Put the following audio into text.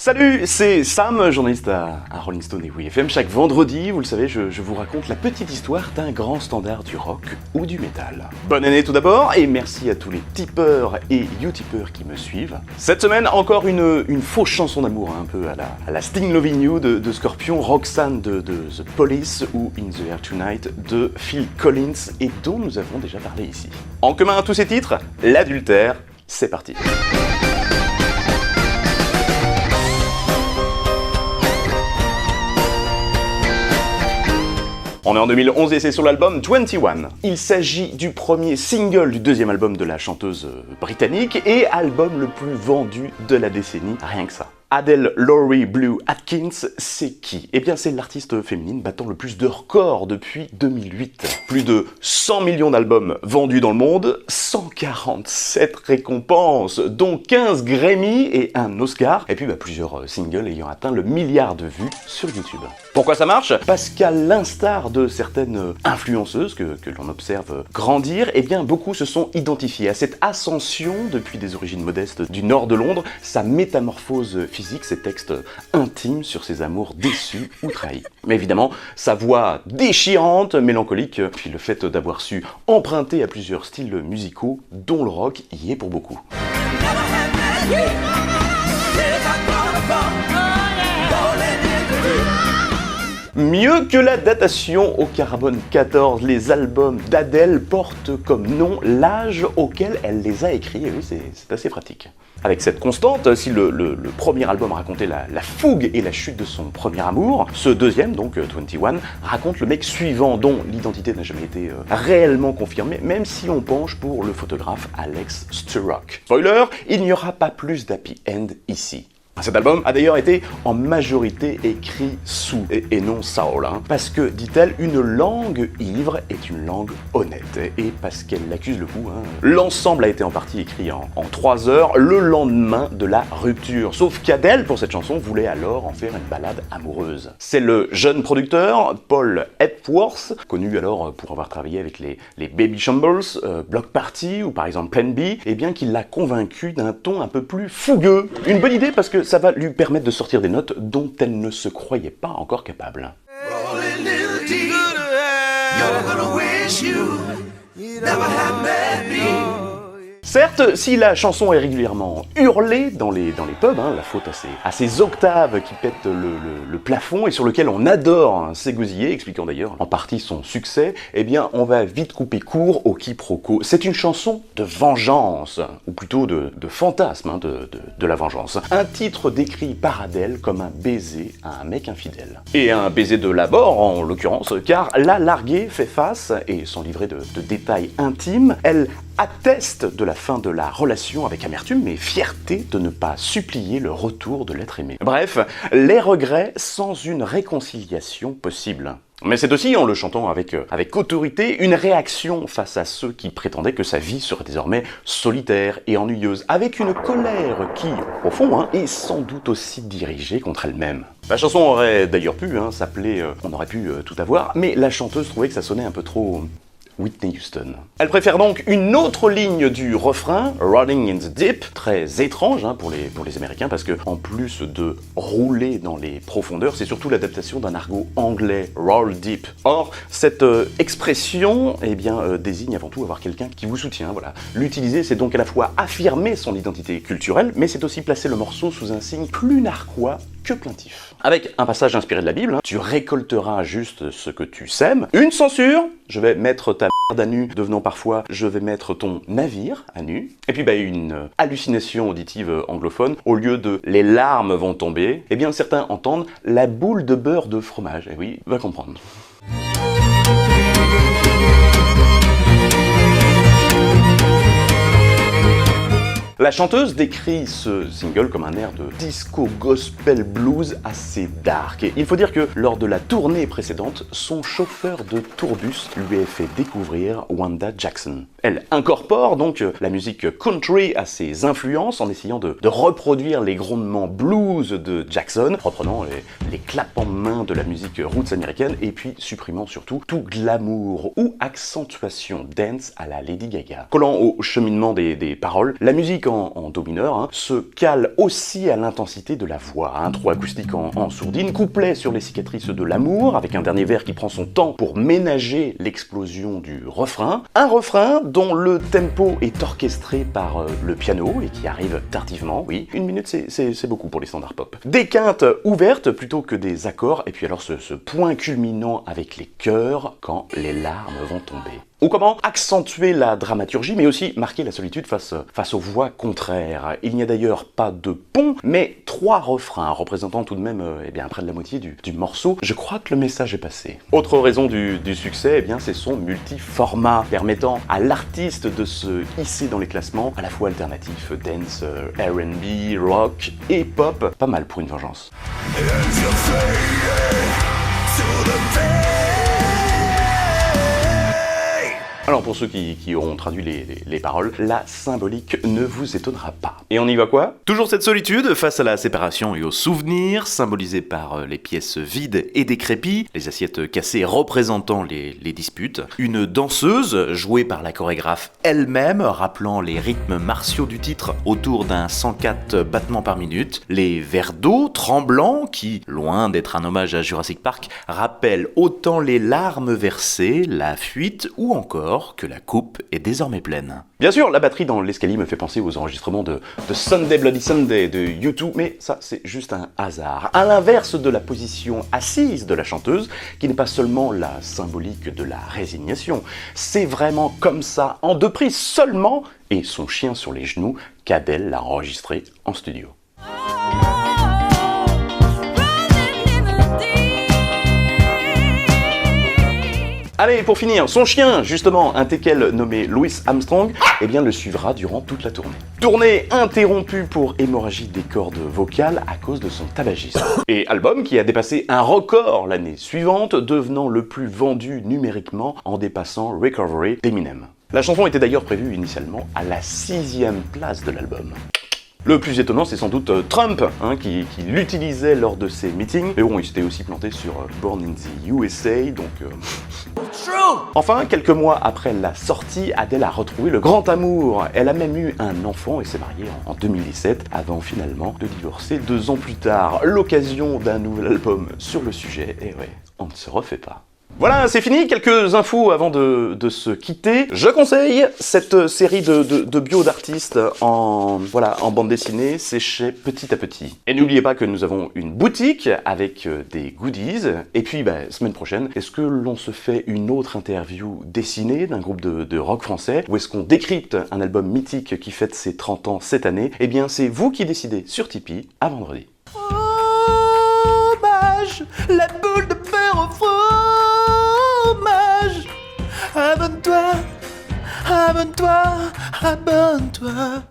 Salut, c'est Sam, journaliste à Rolling Stone et WeFM. Chaque vendredi, vous le savez, je vous raconte la petite histoire d'un grand standard du rock ou du métal. Bonne année tout d'abord, et merci à tous les tipeurs et utipeurs qui me suivent. Cette semaine, encore une fausse chanson d'amour, un peu à la Sting Loving You de Scorpion, Roxanne de The Police ou In the Air Tonight de Phil Collins, et dont nous avons déjà parlé ici. En commun à tous ces titres, l'adultère, c'est parti. On est en 2011 et c'est sur l'album 21. Il s'agit du premier single du deuxième album de la chanteuse britannique et album le plus vendu de la décennie, rien que ça. Adele Laurie Blue Atkins, c'est qui? Eh bien c'est l'artiste féminine battant le plus de records depuis 2008. Plus de 100 millions d'albums vendus dans le monde, 147 récompenses, dont 15 Grammy et un Oscar, et puis plusieurs singles ayant atteint le milliard de vues sur YouTube. Pourquoi ça marche? Parce qu'à l'instar de certaines influenceuses que l'on observe grandir, eh bien beaucoup se sont identifiés à cette ascension depuis des origines modestes du nord de Londres, sa métamorphose physique, ses textes intimes sur ses amours déçus ou trahis. Mais évidemment, sa voix déchirante, mélancolique, puis le fait d'avoir su emprunter à plusieurs styles musicaux, dont le rock y est pour beaucoup. Mieux que la datation au carbone 14, les albums d'Adele portent comme nom l'âge auquel elle les a écrits, et oui, c'est assez pratique. Avec cette constante, si le premier album racontait la fougue et la chute de son premier amour, ce deuxième, donc 21, raconte le mec suivant dont l'identité n'a jamais été réellement confirmée, même si on penche pour le photographe Alex Sturrock. Spoiler, il n'y aura pas plus d'happy end ici. Cet album a d'ailleurs été en majorité écrit sous et non soul, parce que, dit-elle, une langue ivre est une langue honnête, et parce qu'elle l'accuse le coup, l'ensemble a été en partie écrit en 3 heures, le lendemain de la rupture, sauf qu'Adele, pour cette chanson, voulait alors en faire une ballade amoureuse. C'est le jeune producteur, Paul Epworth, connu alors pour avoir travaillé avec les Baby Shambles, Block Party ou par exemple Plan B, et bien qu'il l'a convaincu d'un ton un peu plus fougueux. Une bonne idée parce que ça va lui permettre de sortir des notes dont elle ne se croyait pas encore capable. Certes, si la chanson est régulièrement hurlée dans les pubs, la faute à ces octaves qui pètent le plafond et sur lequel on adore s'égosiller, expliquant d'ailleurs en partie son succès, eh bien on va vite couper court au quiproquo. C'est une chanson de vengeance, ou plutôt de fantasme de la vengeance. Un titre décrit par Adele comme un baiser à un mec infidèle. Et un baiser de l'abord en l'occurrence, car la larguée fait face, et sans livrer de détails intimes, elle atteste de la fin de la relation avec amertume, mais fierté de ne pas supplier le retour de l'être aimé. Bref, les regrets sans une réconciliation possible. Mais c'est aussi, en le chantant avec autorité, une réaction face à ceux qui prétendaient que sa vie serait désormais solitaire et ennuyeuse, avec une colère qui, au fond, est sans doute aussi dirigée contre elle-même. La chanson aurait d'ailleurs pu s'appeler « On aurait pu tout avoir », mais la chanteuse trouvait que ça sonnait un peu trop Whitney Houston. Elle préfère donc une autre ligne du refrain, Rolling in the Deep, très étrange pour les Américains, parce que en plus de rouler dans les profondeurs, c'est surtout l'adaptation d'un argot anglais, roll deep. Or, cette expression désigne avant tout avoir quelqu'un qui vous soutient, voilà. L'utiliser, c'est donc à la fois affirmer son identité culturelle, mais c'est aussi placer le morceau sous un signe plus narquois que plaintif. Avec un passage inspiré de la Bible, tu récolteras juste ce que tu sèmes. Une censure, je vais mettre ta merde à nu, devenant parfois je vais mettre ton navire à nu. Et puis une hallucination auditive anglophone, au lieu de les larmes vont tomber, eh bien certains entendent la boule de beurre de fromage. Et oui, va comprendre. La chanteuse décrit ce single comme un air de disco gospel blues assez dark. Et il faut dire que lors de la tournée précédente, son chauffeur de tourbus lui a fait découvrir Wanda Jackson. Elle incorpore donc la musique country à ses influences en essayant de reproduire les grondements blues de Jackson, reprenant les clapements de main de la musique roots américaine et puis supprimant surtout tout glamour ou accentuation dance à la Lady Gaga. Collant au cheminement des paroles, la musique en do mineur, hein, se cale aussi à l'intensité de la voix. Intro acoustique en sourdine, couplet sur les cicatrices de l'amour, avec un dernier vers qui prend son temps pour ménager l'explosion du refrain. Un refrain dont le tempo est orchestré par le piano et qui arrive tardivement, oui. 1 minute, c'est beaucoup pour les standards pop. Des quintes ouvertes plutôt que des accords, et puis alors ce point culminant avec les chœurs quand les larmes vont tomber. Ou comment accentuer la dramaturgie, mais aussi marquer la solitude face aux voix contraires. Il n'y a d'ailleurs pas de pont, mais 3 refrains, représentant tout de même près de la moitié du morceau. Je crois que le message est passé. Autre raison du succès, c'est son multiformat, permettant à l'artiste de se hisser dans les classements, à la fois alternatif, dance, R&B, rock et pop. Pas mal pour une vengeance. Alors pour ceux qui auront traduit les paroles, la symbolique ne vous étonnera pas. Et on y va quoi? Toujours cette solitude face à la séparation et aux souvenirs, symbolisés par les pièces vides et décrépies, les assiettes cassées représentant les disputes, une danseuse jouée par la chorégraphe elle-même, rappelant les rythmes martiaux du titre autour d'un 104 battements par minute, les verres d'eau tremblants qui, loin d'être un hommage à Jurassic Park, rappellent autant les larmes versées, la fuite ou encore que la coupe est désormais pleine. Bien sûr, la batterie dans l'escalier me fait penser aux enregistrements de Sunday Bloody Sunday de U2, mais ça c'est juste un hasard. À l'inverse de la position assise de la chanteuse, qui n'est pas seulement la symbolique de la résignation, c'est vraiment comme ça, en 2 prises seulement, et son chien sur les genoux, qu'Adèle l'a enregistré en studio. Allez, pour finir, son chien, justement, un teckel nommé Louis Armstrong, le suivra durant toute la tournée. Tournée interrompue pour hémorragie des cordes vocales à cause de son tabagisme. Et album qui a dépassé un record l'année suivante, devenant le plus vendu numériquement en dépassant Recovery d'Eminem. La chanson était d'ailleurs prévue initialement à la 6e place de l'album. Le plus étonnant, c'est sans doute Trump, qui l'utilisait lors de ses meetings. Mais bon, il s'était aussi planté sur Born in the USA, donc... Enfin, quelques mois après la sortie, Adèle a retrouvé le grand amour. Elle a même eu un enfant et s'est mariée en 2017, avant finalement de divorcer 2 ans plus tard. L'occasion d'un nouvel album sur le sujet, et ouais, on ne se refait pas. Voilà, c'est fini, quelques infos avant de se quitter. Je conseille cette série de bio d'artistes en bande dessinée, c'est chez Petit à Petit. Et n'oubliez pas que nous avons une boutique avec des goodies. Et puis, semaine prochaine, est-ce que l'on se fait une autre interview dessinée d'un groupe de rock français? Ou est-ce qu'on décrypte un album mythique qui fête ses 30 ans cette année? Eh bien, c'est vous qui décidez sur Tipeee. À vendredi. Fromage, la boule de beurre au fromage. Abonne-toi, abonne-toi, abonne-toi.